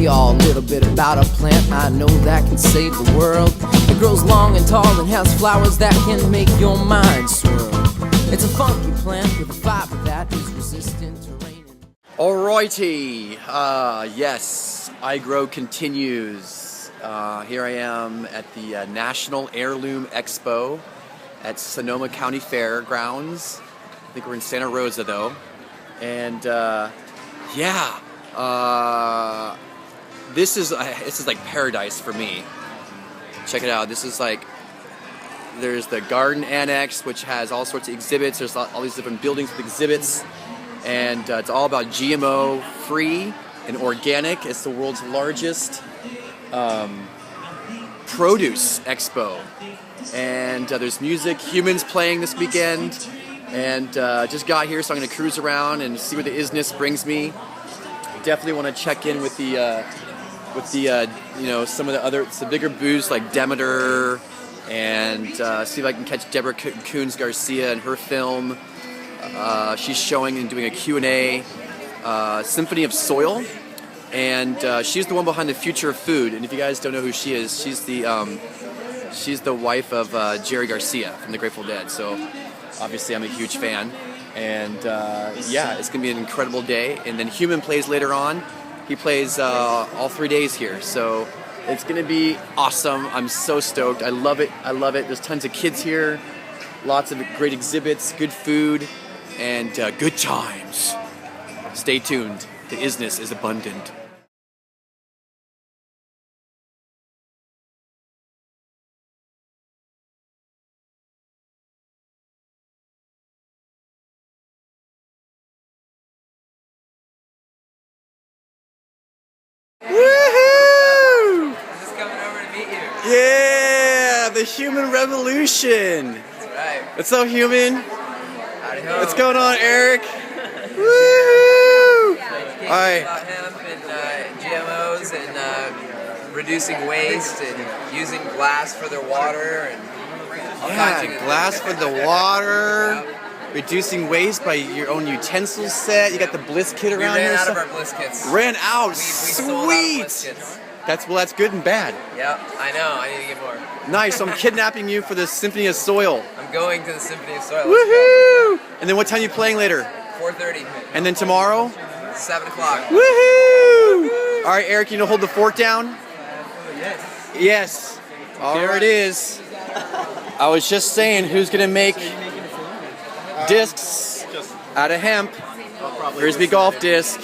y'all a little bit about a plant I know that can save the world. It grows long and tall and has flowers that can make your mind swirl. It's a funky plant with a fiber that is resistant to rain. Alrighty, yes, iGrow continues. Here I am at the National Heirloom Expo at Sonoma County Fairgrounds. I think we're in Santa Rosa though. And yeah, this is like paradise for me. Check it out. This is like, there's the garden annex, which has all sorts of exhibits. There's all these different buildings with exhibits, and it's all about GMO free and organic. It's the world's largest produce expo, and there's music, humans playing this weekend, and just got here, so I'm going to cruise around and see where the isness brings me. Definitely want to check in with the you know, some of the bigger booths like Demeter, and see if I can catch Deborah Coons-Garcia and her film. She's showing and doing a Q&A, Symphony of Soil, and she's the one behind the Future of Food. And if you guys don't know who she is, she's the wife of Jerry Garcia from the Grateful Dead. So obviously I'm a huge fan, and yeah, it's gonna be an incredible day. And then Human plays later on. He plays all 3 days here, so it's gonna be awesome. I'm so stoked. I love it. I love it. There's tons of kids here, lots of great exhibits, good food, and good times. Stay tuned. The isness is abundant. Woohoo! I'm just coming over to meet you. Yeah, the human revolution. That's right. What's up, human? Howdy ho. What's going on, Eric? Woo! All right. About hemp and GMOs and reducing waste and using glass for their water and all kinds of good Glass things. for the water. Reducing waste by your own utensil set. You got the Bliss kit We around ran here. out of our Bliss kits. Ran out. We sold out of Bliss Sweet. kits. That's good and bad. Yep, I know. I need to get more. Nice. So I'm kidnapping you for the Symphony of Soil. I'm going to the Symphony of Soil. Woohoo! And then what time are you playing later? 4:30. And then tomorrow? 7 o'clock. Woohoo! All right, Eric, you know, hold the fort down. Yes. Yes. There it is. I was just saying, who's gonna make discs out of hemp? Frisbee golf disc.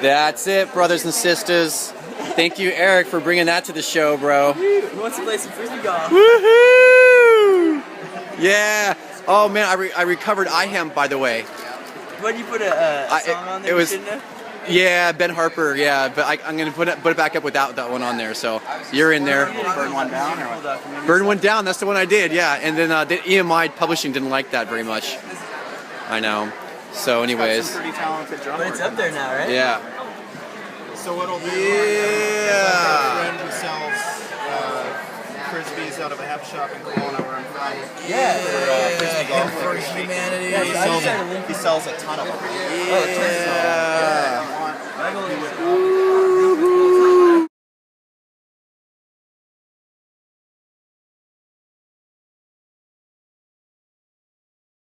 That's it, brothers and sisters. Thank you, Eric, for bringing that to the show, bro. Who wants to play some frisbee golf? Woohoo! Yeah. Oh man, I recovered iHemp, by the way. What did you put a song on there? It was. You shouldn't have? Yeah, Ben Harper. Yeah, but I'm gonna put it back up without that one on there. So you're in there. Burn one down, or what? Burn one down. That's the one I did. Yeah, and then the EMI Publishing didn't like that very much. I know. So, anyways. Pretty talented drummer. But it's up there now, right? Yeah. So what'll do? Yeah. A friend who sells frisbees out of a hemp shop in Kelowna, where I'm from. Yeah. Frisbee golf For frisbees. humanity. Yeah, he sells a ton of them.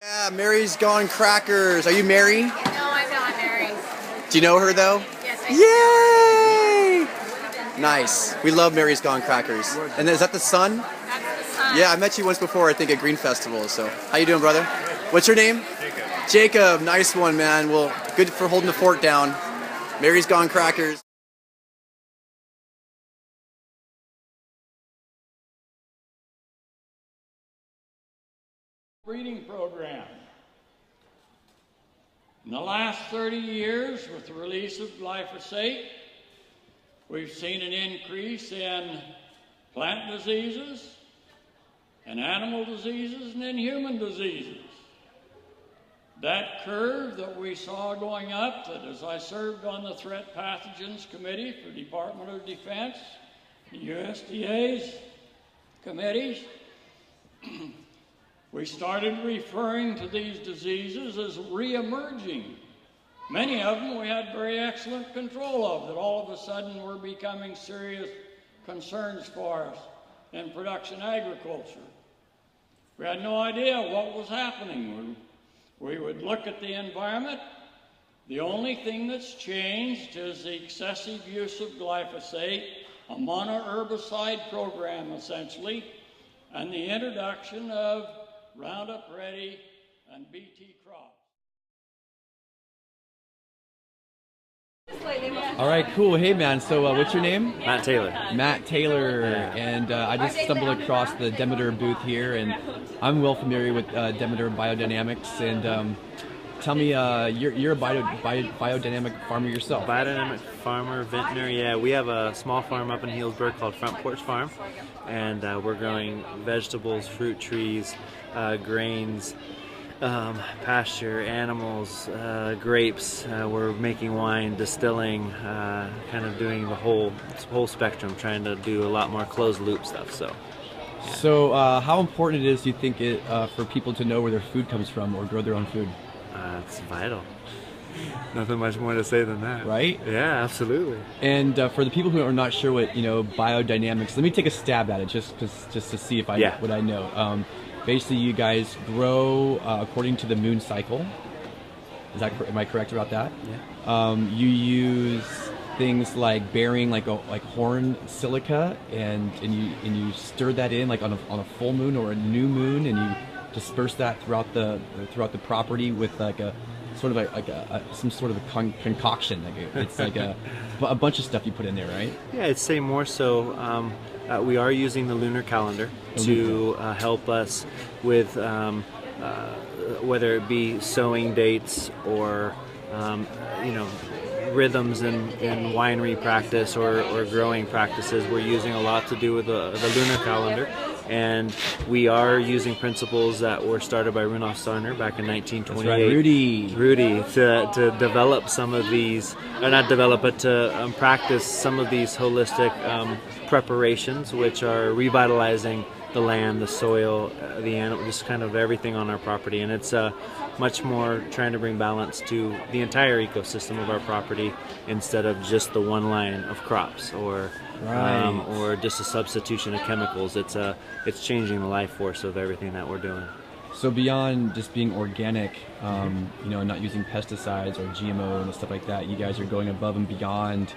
Yeah, Mary's Gone Crackers. Are you Mary? No, I'm not married. Do you know her though? Yes, I Yay! Nice. We love Mary's Gone Crackers. And is that the son? That's the son. Yeah, I met you once before, I think, at Green Festival. So, how you doing, brother? What's your name? Jacob. Jacob, nice one, man. Well, good for holding the fort down. Mary's Gone Crackers. Breeding program. In the last 30 years, with the release of glyphosate, we've seen an increase in plant diseases, and animal diseases, and in human diseases. That curve that we saw going up, that as I served on the Threat Pathogens Committee for Department of Defense, USDA's committees, we started referring to these diseases as re-emerging Many of them we had very excellent control of, that all of a sudden were becoming serious concerns for us in production agriculture. We had no idea what was happening. We would look at the environment. The only thing that's changed is the excessive use of glyphosate, a monoherbicide program essentially, and the introduction of Roundup Ready and BT crops. All right, cool. Hey, man. So, what's your name? Matt Taylor. Matt Taylor. And I just stumbled across the Demeter booth here, and I'm well familiar with Demeter biodynamics. And tell me, you're a biodynamic farmer yourself. Biodynamic farmer, vintner. Yeah, we have a small farm up in Healdsburg called Front Porch Farm, and we're growing vegetables, fruit trees, grains, pasture, animals, grapes. We're making wine, distilling, kind of doing the whole spectrum, trying to do a lot more closed loop stuff. So, yeah. So how important it is, do you think, for people to know where their food comes from or grow their own food? It's vital. Nothing much more to say than that. Right? Yeah, absolutely. And for the people who are not sure what biodynamics, let me take a stab at it just to see if what I know. Basically, you guys grow according to the moon cycle. Am I correct about that? Yeah. You use things like bearing like horn silica, and you stir that in like on a full moon or a new moon, and you disperse that throughout the property with like a sort of some sort of a concoction. It's like a bunch of stuff you put in there, right? Yeah, I'd say more so. We are using the lunar calendar to help us with whether it be sowing dates or rhythms in winery practice or growing practices. We're using a lot to do with the lunar calendar. And we are using principles that were started by Rudolf Steiner back in 1928. That's right, Rudy, to develop some of these, or not develop, but to practice some of these holistic preparations, which are revitalizing the land, the soil, the animal, just kind of everything on our property. And it's much more trying to bring balance to the entire ecosystem of our property instead of just the one line of crops or just a substitution of chemicals. It's changing the life force of everything that we're doing. So beyond just being organic, not using pesticides or GMO and stuff like that, you guys are going above and beyond.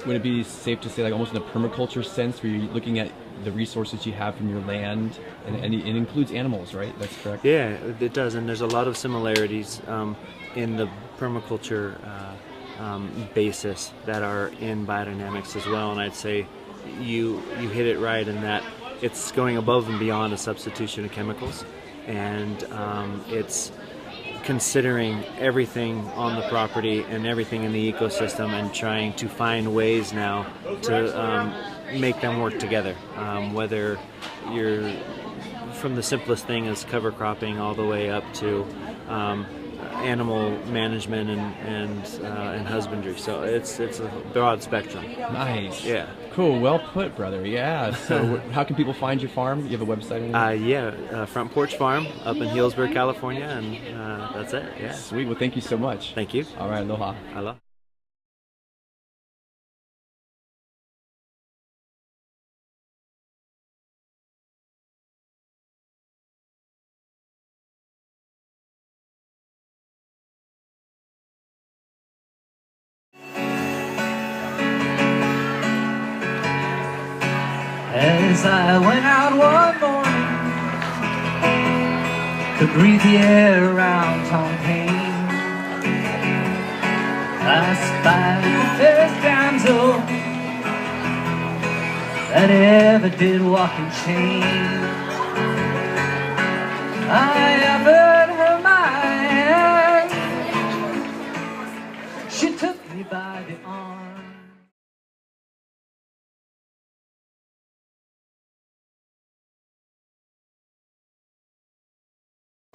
Would it be safe to say, like almost in a permaculture sense, where you're looking at the resources you have from your land, and it includes animals, right? That's correct? Yeah, it does, and there's a lot of similarities in the permaculture basis that are in biodynamics as well, and I'd say you hit it right in that it's going above and beyond a substitution of chemicals, and it's considering everything on the property and everything in the ecosystem and trying to find ways now to make them work together, whether you're from the simplest thing as cover cropping all the way up to animal management and husbandry. So it's a broad spectrum. Nice. Yeah. Cool. Well put, brother. Yeah. So how can people find your farm? You have a website? Front Porch Farm up in Healdsburg, California, and that's it. Yeah. Sweet. Well, thank you so much. Thank you. All right. Aloha. Aloha. As I went out one morning, could breathe the air around Tom Paine, I spied the fairest damsel that ever did walk in shame. I offered her my hand, she took me by the arm.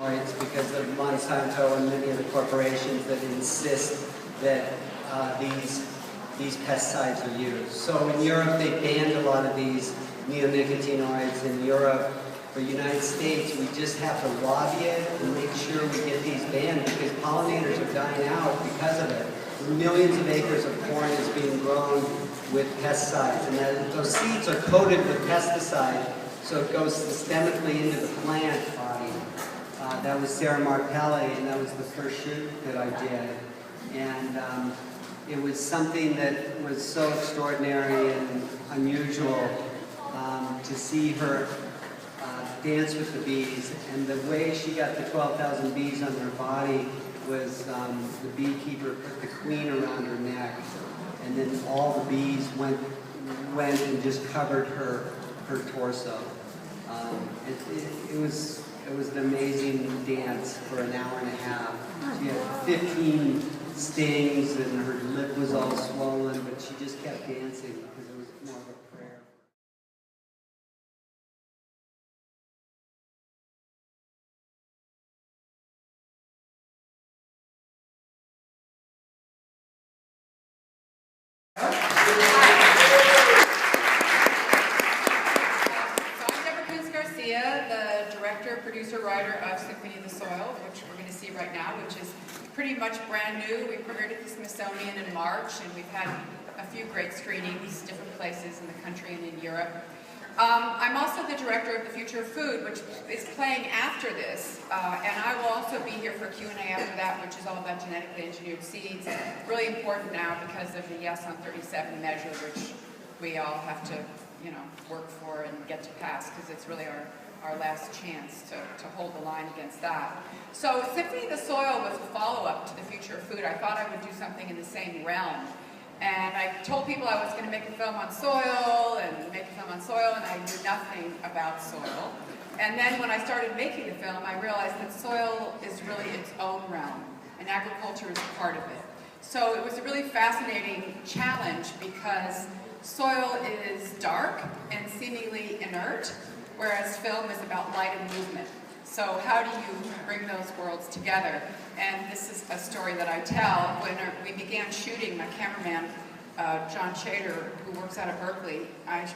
It's because of Monsanto and many of the corporations that insist that these pesticides are used. So in Europe, they banned a lot of these neonicotinoids in Europe, for the United States, we just have to lobby it and make sure we get these banned because pollinators are dying out because of it. Millions of acres of corn is being grown with pesticides, and those seeds are coated with pesticide, so it goes systemically into the plant body. That was Sarah Marpelli, and that was the first shoot that I did. And it was something that was so extraordinary and unusual to see her dance with the bees. And the way she got the 12,000 bees on her body was the beekeeper put the queen around her neck, and then all the bees went and just covered her torso. It was an amazing dance for an hour and a half. She had 15 stings and her lip was all swollen, but she just kept dancing because it was more of a prayer. The director, producer, writer of Symphony of the Soil, which we're going to see right now, which is pretty much brand new. We premiered at the Smithsonian in March, and we've had a few great screenings, different places in the country and in Europe. I'm also the director of The Future of Food, which is playing after this, and I will also be here for Q&A after that, which is all about genetically engineered seeds. Really important now because of the Yes on 37 measure, which we all have to, work for and get to pass, because it's really our last chance to hold the line against that. So Symphony of the Soil was a follow-up to The Future of Food. I thought I would do something in the same realm. And I told people I was going to make a film on soil, and I knew nothing about soil. And then when I started making the film, I realized that soil is really its own realm, and agriculture is part of it. So it was a really fascinating challenge because soil is dark and seemingly inert, whereas film is about light and movement. So how do you bring those worlds together? And this is a story that I tell. When we began shooting, my cameraman, John Chater, who works out of Berkeley, I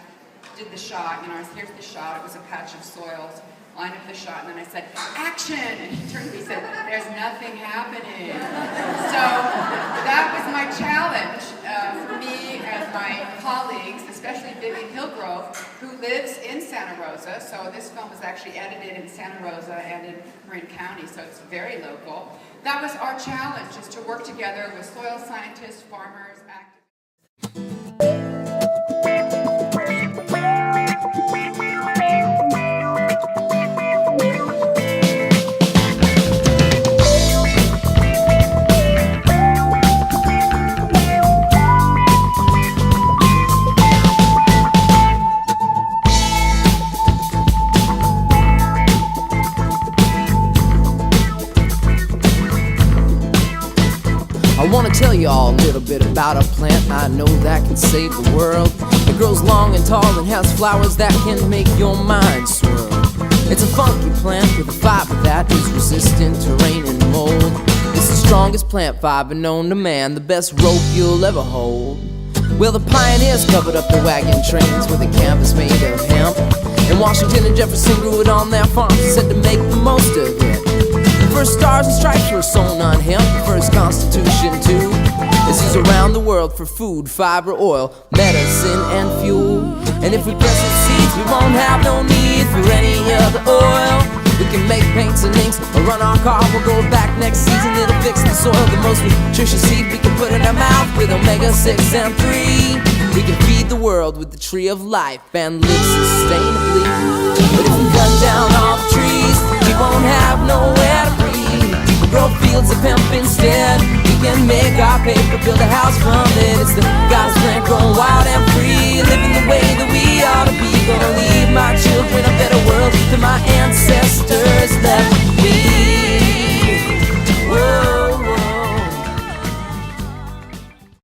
did the shot, here's the shot, it was a patch of soil, lined up the shot, and then I said, action! And he turned to me and said, there's nothing happening. So that was my challenge for me and my colleagues, especially Vivian Hillgrove, who lives in Santa Rosa. So this film was actually edited in Santa Rosa and in Marin County, so it's very local. That was our challenge, is to work together with soil scientists, farmers, activists. I wanna tell you all a little bit about a plant I know that can save the world. It grows long and tall and has flowers that can make your mind swirl. It's a funky plant with a fiber that is resistant to rain and mold. It's the strongest plant fiber known to man, the best rope you'll ever hold. Well, the pioneers covered up the wagon trains with a canvas made of hemp. And Washington and Jefferson grew it on their farms and said to make the most of it. The first stars and stripes were sewn on hemp, the first Constitution too. It's used around the world for food, fiber, oil, medicine, and fuel. And if we press its seeds, we won't have no need for any other oil. We can make paints and inks, or run our car, we'll go back next season. It'll fix the soil, the most nutritious seed we can put in our mouth with omega-6 and 3. We can feed the world with the tree of life and live sustainably. But if we cut down all the trees, we won't have nowhere to breathe. We'll grow fields of hemp instead. We can make our paper, build a house from it.